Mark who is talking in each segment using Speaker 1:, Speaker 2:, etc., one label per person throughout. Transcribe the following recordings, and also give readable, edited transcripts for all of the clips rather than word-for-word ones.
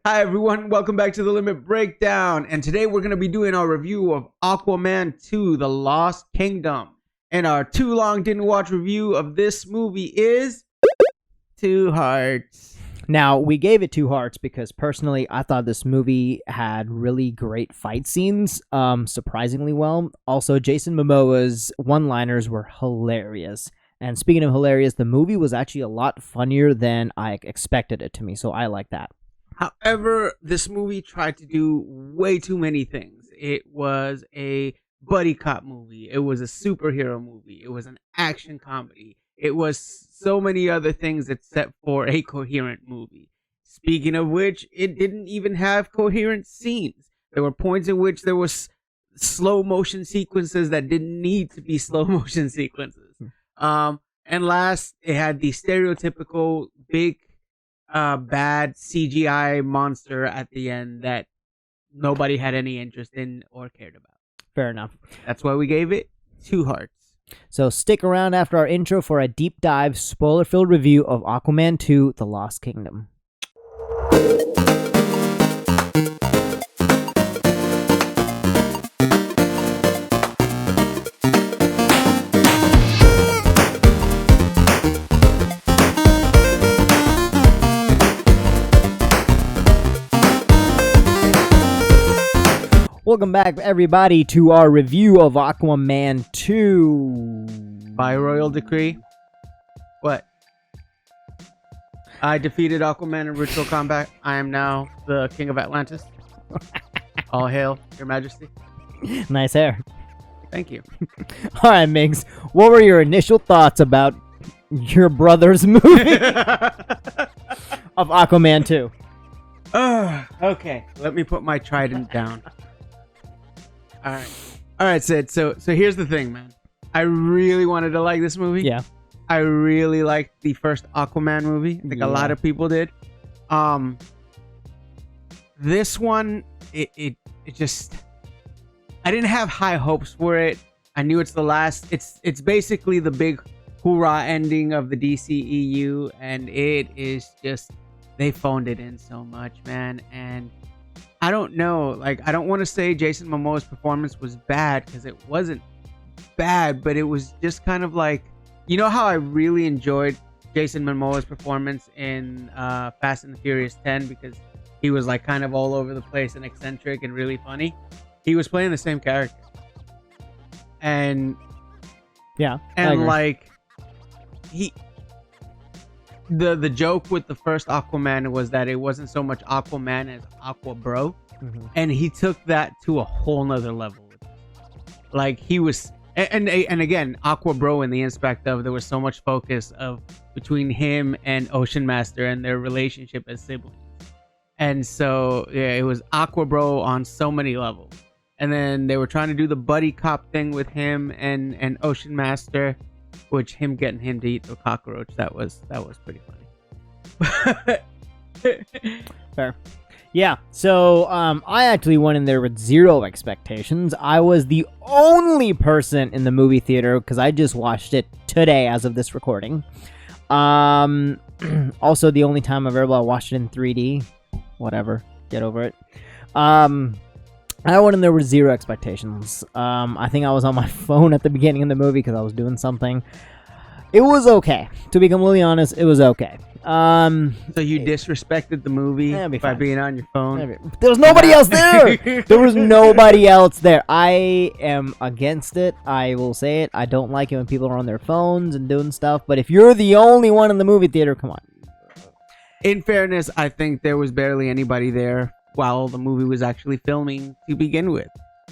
Speaker 1: Hi everyone, welcome back to the Limit Breakdown, and today we're going to be doing our review of Aquaman 2, The Lost Kingdom. And our too long didn't watch review of this movie is 2 hearts.
Speaker 2: Now, we gave it 2 hearts because personally I thought this movie had really great fight scenes, surprisingly well. Also, Jason Momoa's one-liners were hilarious. And speaking of hilarious, the movie was actually a lot funnier than I expected it to be, so I like that.
Speaker 1: However, this movie tried to do way too many things. It was a buddy cop movie. It was a superhero movie. It was an action comedy. It was so many other things except for a coherent movie. Speaking of which, it didn't even have coherent scenes. There were points in which there was slow motion sequences that didn't need to be slow motion sequences. And last, it had the stereotypical big bad CGI monster at the end that nobody had any interest in or cared about.
Speaker 2: Fair enough.
Speaker 1: That's why we gave it 2 hearts.
Speaker 2: So stick around after our intro for a deep dive, spoiler-filled review of Aquaman 2, The Lost Kingdom. Welcome back, everybody, to our review of Aquaman 2.
Speaker 1: By royal decree. What? I defeated Aquaman in ritual combat. I am now the king of Atlantis. All hail, your majesty.
Speaker 2: Nice hair.
Speaker 1: Thank you.
Speaker 2: All right, Migs. What were your initial thoughts about your brother's movie of Aquaman 2?
Speaker 1: Okay, let me put my trident down. All right, Sid. So here's the thing, man. I really wanted to like this movie.
Speaker 2: Yeah.
Speaker 1: I really liked the first Aquaman movie. I think a lot of people did. This one, it just, I didn't have high hopes for it. I knew it's the last. It's basically the big hoorah ending of the DCEU, and it is just, they phoned it in so much, man. And I don't know, like, I don't want to say Jason Momoa's performance was bad, because it wasn't bad, but it was just kind of like, you know how I really enjoyed Jason Momoa's performance in Fast and the Furious 10, because he was like kind of all over the place and eccentric and really funny. He was playing the same character. And
Speaker 2: yeah,
Speaker 1: and like the joke with the first Aquaman was that it wasn't so much Aquaman as Aqua Bro. Mm-hmm. And he took that to a whole nother level. Like, he was, and again, Aqua Bro in the aspect of there was so much focus of between him and Ocean Master and their relationship as siblings. And so yeah, it was Aqua Bro on so many levels. And then they were trying to do the buddy cop thing with him and Ocean Master, which him getting him to eat the cockroach, that was pretty funny.
Speaker 2: Fair. Yeah, so I actually went in there with 0 expectations. I was the only person in the movie theater because I just watched it today as of this recording. Also, the only time I've ever watched it in 3D. Whatever, get over it. I went in there with 0 expectations. I think I was on my phone at the beginning of the movie because I was doing something. It was okay. To be completely honest, it was okay.
Speaker 1: So you disrespected the movie by being on your phone?
Speaker 2: There was nobody else there! There was nobody else there. I am against it. I will say it. I don't like it when people are on their phones and doing stuff. But if you're the only one in the movie theater, come on.
Speaker 1: In fairness, I think there was barely anybody there while the movie was actually filming to begin with,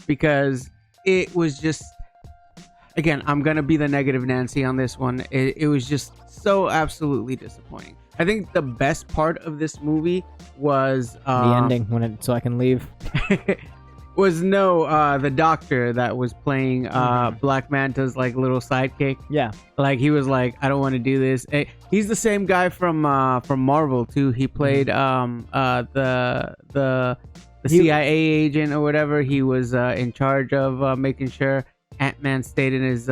Speaker 1: because it was just, again, I'm gonna be the negative Nancy on this one. It was just so absolutely disappointing. I think the best part of this movie was
Speaker 2: the ending, so I can leave.
Speaker 1: Was the doctor that was playing Black Manta's like little sidekick. Yeah, like he was like, I don't want to do this. He's the same guy from Marvel too. He played the CIA agent or whatever. He was in charge of making sure Ant-Man stayed in his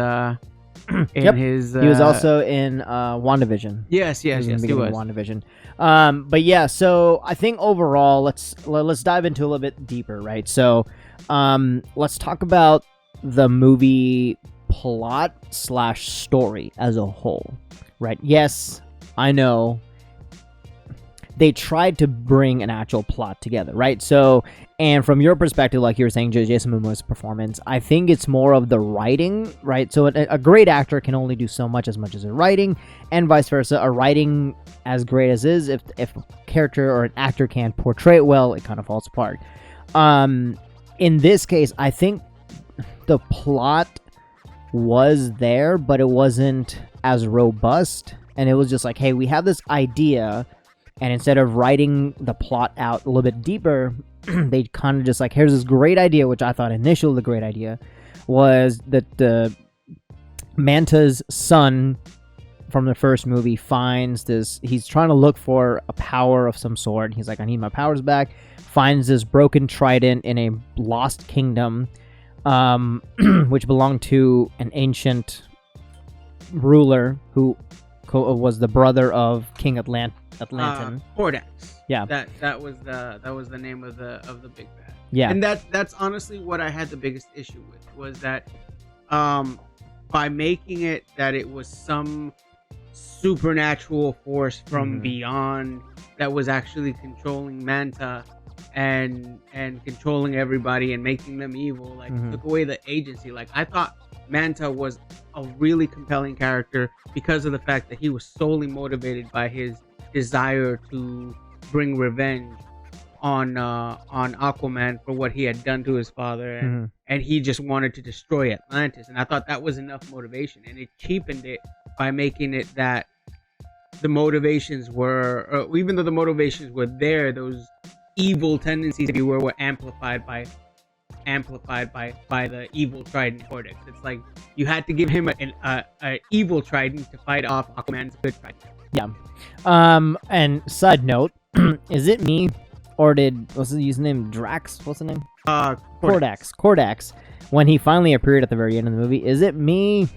Speaker 1: in
Speaker 2: Yep.
Speaker 1: his.
Speaker 2: He was also in WandaVision.
Speaker 1: Yes,
Speaker 2: He was in the
Speaker 1: he
Speaker 2: beginning
Speaker 1: was.
Speaker 2: of WandaVision. But yeah, so I think overall, let's dive into a little bit deeper, right? So, let's talk about the movie plot / story as a whole, right? Yes, I know they tried to bring an actual plot together, right? So, and from your perspective, like you were saying, Jason Momoa's performance, I think it's more of the writing, right? So a great actor can only do so much as a writing, and vice versa. A writing as great as is, if a character or an actor can't portray it well, it kind of falls apart. In this case, I think the plot was there, but it wasn't as robust, and it was just like, hey, we have this idea. And instead of writing the plot out a little bit deeper, they kind of just like, here's this great idea, which I thought initially the great idea was that the Manta's son from the first movie finds this, he's trying to look for a power of some sort. He's like, I need my powers back. Finds this broken trident in a lost kingdom, which belonged to an ancient ruler who was the brother of King Atlantis.
Speaker 1: Cordax.
Speaker 2: Yeah.
Speaker 1: That was the name of the big bad.
Speaker 2: Yeah.
Speaker 1: And that's honestly what I had the biggest issue with, was that by making it that it was some supernatural force from beyond that was actually controlling Manta and controlling everybody and making them evil, like took away the agency. Like, I thought Manta was a really compelling character because of the fact that he was solely motivated by his desire to bring revenge on Aquaman for what he had done to his father, and he just wanted to destroy Atlantis. And I thought that was enough motivation, and it cheapened it by making it that the motivations were, even though the motivations were there, those evil tendencies, if you were amplified by the evil Trident Cortex. It's like you had to give him an evil Trident to fight off Aquaman's good Trident.
Speaker 2: Yeah. And side note, is it me, or what's his username? Drax? What's the name? Cordax. When he finally appeared at the very end of the movie, is it me,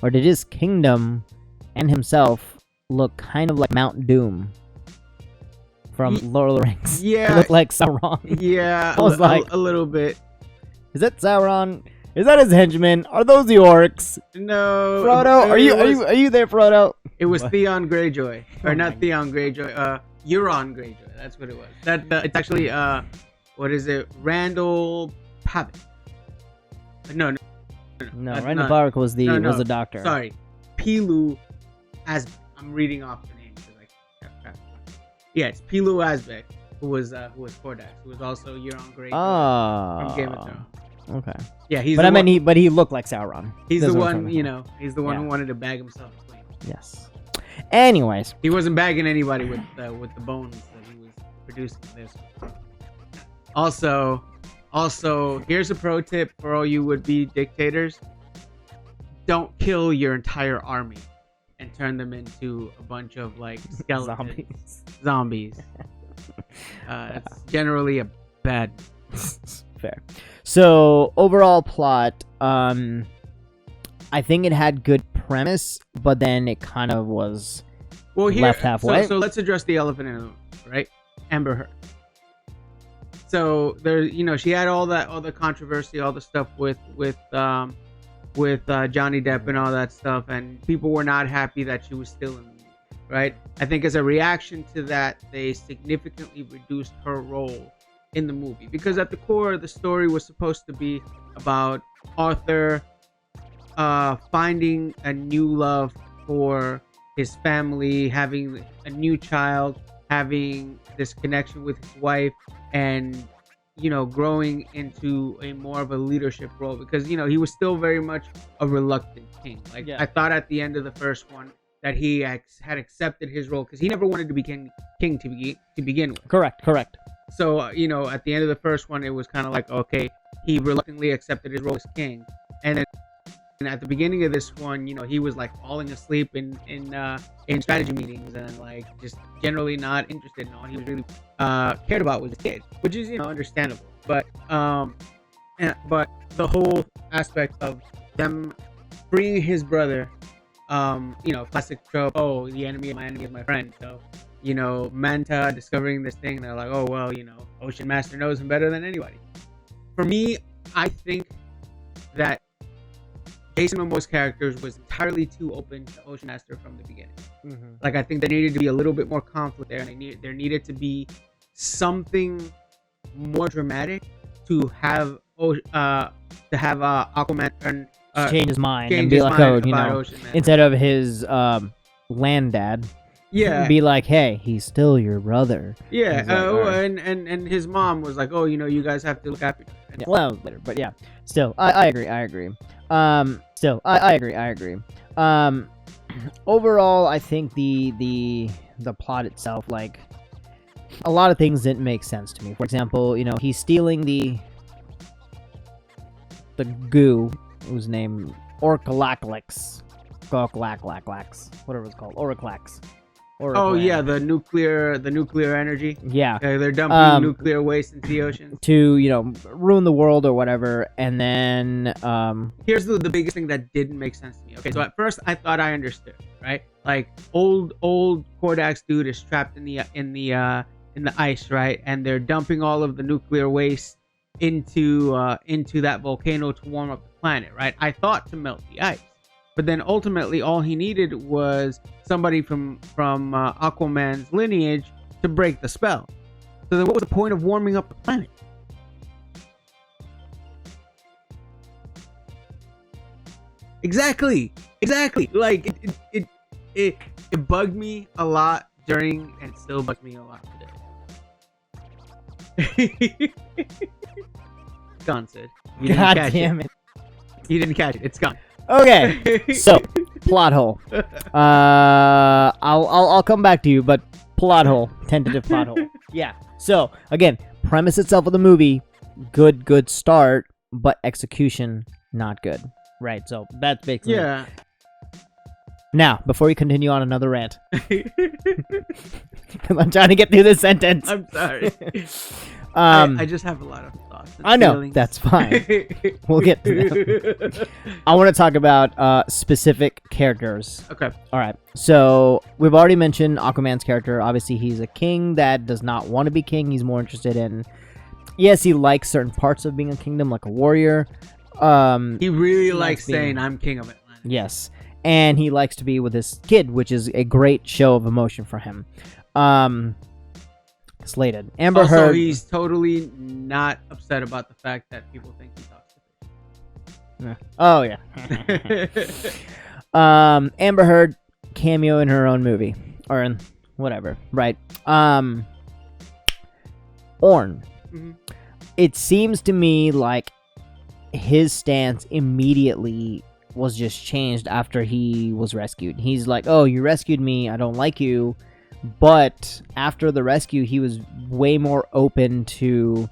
Speaker 2: or did his kingdom and himself look kind of like Mount Doom from Lord of the Rings?
Speaker 1: Yeah.
Speaker 2: It looked like Sauron.
Speaker 1: Yeah.
Speaker 2: I was like,
Speaker 1: a little bit.
Speaker 2: Is that Sauron? Is that his henchmen? Are those the orcs?
Speaker 1: No.
Speaker 2: Frodo, are you there, Frodo?
Speaker 1: It was Theon Greyjoy, or
Speaker 2: Oh
Speaker 1: not Theon Greyjoy. Euron Greyjoy. That's what it was. It's actually what is it? Randall Pavitt. No.
Speaker 2: Randall Pavitt was the doctor.
Speaker 1: Sorry, Pilu Asbeck. I'm reading off the name. Yeah, it's Pilu Asbeck, who was Cordax, who was also Euron Greyjoy from Game of Thrones.
Speaker 2: Okay.
Speaker 1: Yeah,
Speaker 2: he looked like Sauron.
Speaker 1: He's the one, he's the one who wanted to bag himself clean.
Speaker 2: Yes. Anyways,
Speaker 1: he wasn't bagging anybody with the bones that he was producing this. Also, here's a pro tip for all you would-be dictators: don't kill your entire army and turn them into a bunch of like skeletons, zombies. It's generally a bad.
Speaker 2: Fair. So overall plot, I think it had good premise, but then it kind of was left halfway.
Speaker 1: So let's address the elephant in the room, right? Amber Heard. So there, she had all the controversy, all the stuff with Johnny Depp and all that stuff, and people were not happy that she was still in the movie, right? I think as a reaction to that, they significantly reduced her role in the movie, because at the core the story was supposed to be about Arthur finding a new love for his family, having a new child, having this connection with his wife, and growing into a more of a leadership role, because he was still very much a reluctant king. I thought at the end of the first one that he had accepted his role, because he never wanted to be king to begin with.
Speaker 2: Correct.
Speaker 1: So, at the end of the first one, it was kind of like, okay, he reluctantly accepted his role as king. And then at the beginning of this one, he was like falling asleep in strategy meetings and like just generally not interested in all he was really cared about was his kid, which is, understandable. But but the whole aspect of them freeing his brother, classic trope. Oh, the enemy of my enemy is my friend. So, Manta discovering this thing, they're like, oh well, Ocean Master knows him better than anybody. For me, I think that Jason Momoa's character was entirely too open to Ocean Master from the beginning.
Speaker 2: Mm-hmm.
Speaker 1: Like, I think there needed to be a little bit more conflict there, and there needed to be something more dramatic to have Aquaman
Speaker 2: change his mind
Speaker 1: change
Speaker 2: and be
Speaker 1: his
Speaker 2: like,
Speaker 1: mind
Speaker 2: oh,
Speaker 1: about Ocean Man.
Speaker 2: instead of his land dad,
Speaker 1: Yeah,
Speaker 2: be like, hey, he's still your brother.
Speaker 1: Yeah,
Speaker 2: He's like, "Alright."
Speaker 1: and his mom was like, oh, you guys have to look after him.
Speaker 2: Yeah, well, that was later, but yeah, still, I agree. I agree. Overall, I think the plot itself, like, a lot of things didn't make sense to me. For example, he's stealing the goo, whose name Orcalax, whatever it's called, Oraclax.
Speaker 1: Oh yeah, the nuclear energy.
Speaker 2: Yeah,
Speaker 1: they're dumping nuclear waste into the ocean
Speaker 2: to ruin the world or whatever. And then
Speaker 1: here's the biggest thing that didn't make sense to me. Okay, so at first I thought I understood, right? Like old Kordax dude is trapped in the ice, right? And they're dumping all of the nuclear waste into that volcano to warm up the planet, right? I thought to melt the ice. But then ultimately, all he needed was somebody from Aquaman's lineage to break the spell. So then, what was the point of warming up the planet? Exactly. Like it bugged me a lot during, and it still bugs me a lot today. Gone, Sid.
Speaker 2: God damn it!
Speaker 1: You didn't catch it. It's gone.
Speaker 2: Okay, so plot hole. I'll come back to you, but plot hole, tentative plot hole. Yeah. So again, premise itself of the movie, good start, but execution not good. Right. So that's basically
Speaker 1: yeah.
Speaker 2: Now, before we continue on another rant, because I'm trying to get through this sentence.
Speaker 1: I'm sorry. I just have a lot of thoughts.
Speaker 2: I know,
Speaker 1: feelings.
Speaker 2: that's fine. We'll get to them. I want to talk about specific characters.
Speaker 1: Okay.
Speaker 2: All right. So we've already mentioned Aquaman's character. Obviously, he's a king that does not want to be king. He's more interested in. Yes, he likes certain parts of being a kingdom, like a warrior.
Speaker 1: He really likes saying, "I'm king of Atlantis."
Speaker 2: Yes, and he likes to be with his kid, which is a great show of emotion for him. Slated. Amber Heard.
Speaker 1: Also, he's totally not upset about the fact that people think he talks to fish.
Speaker 2: Oh yeah. Amber Heard cameo in her own movie or in whatever, right? Orn.
Speaker 1: Mm-hmm.
Speaker 2: It seems to me like his stance immediately was just changed after he was rescued. He's like, "Oh, you rescued me. I don't like you." But after the rescue, he was way more open to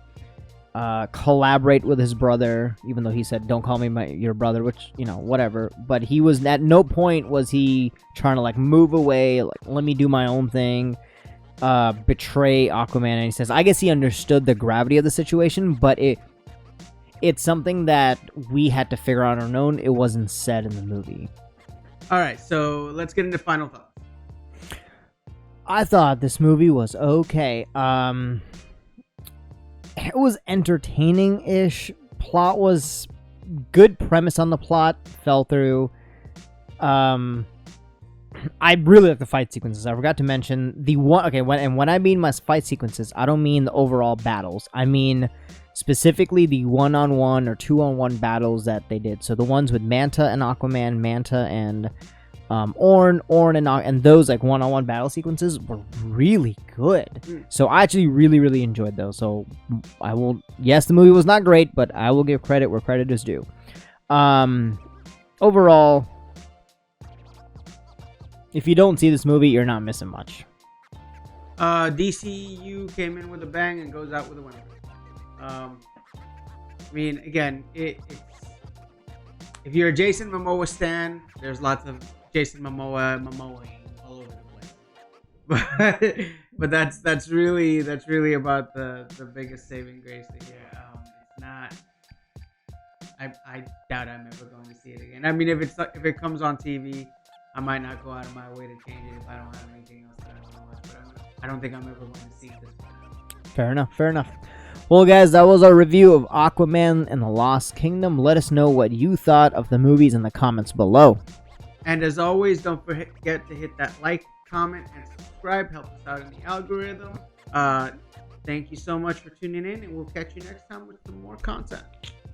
Speaker 2: collaborate with his brother, even though he said, "Don't call me your brother," which, whatever. But he was, at no point was he trying to, like, move away, like, let me do my own thing, betray Aquaman. And he says, I guess he understood the gravity of the situation, but it's something that we had to figure out on our own. It wasn't said in the movie.
Speaker 1: All right, so let's get into final thoughts.
Speaker 2: I thought this movie was okay. It was entertaining-ish. Plot was good. Premise on the plot fell through. I really like the fight sequences. I forgot to mention the one. Okay, when I mean my fight sequences, I don't mean the overall battles. I mean specifically the one-on-one or two-on-one battles that they did. So the ones with Manta and Aquaman, Manta and Orn and those, like, one-on-one battle sequences were really good. So I actually really enjoyed those. So I will, yes, the movie was not great, but I will give credit where credit is due. Overall, if you don't see this movie, you're not missing much.
Speaker 1: DCU came in with a bang and goes out with a winner. I mean, again, it's if you're a Jason Momoa stan, there's lots of Jason Momoa all over the place. But that's really about the biggest saving grace here. I doubt I'm ever going to see it again. I mean, if it comes on TV, I might not go out of my way to change it if I don't have anything else that I want to watch. But I don't think I'm ever going to see this one.
Speaker 2: Fair enough. Fair enough. Well, guys, that was our review of Aquaman and the Lost Kingdom. Let us know what you thought of the movies in the comments below.
Speaker 1: And as always, don't forget to hit that like, comment, and subscribe. Help us out in the algorithm. Thank you so much for tuning in, and we'll catch you next time with some more content.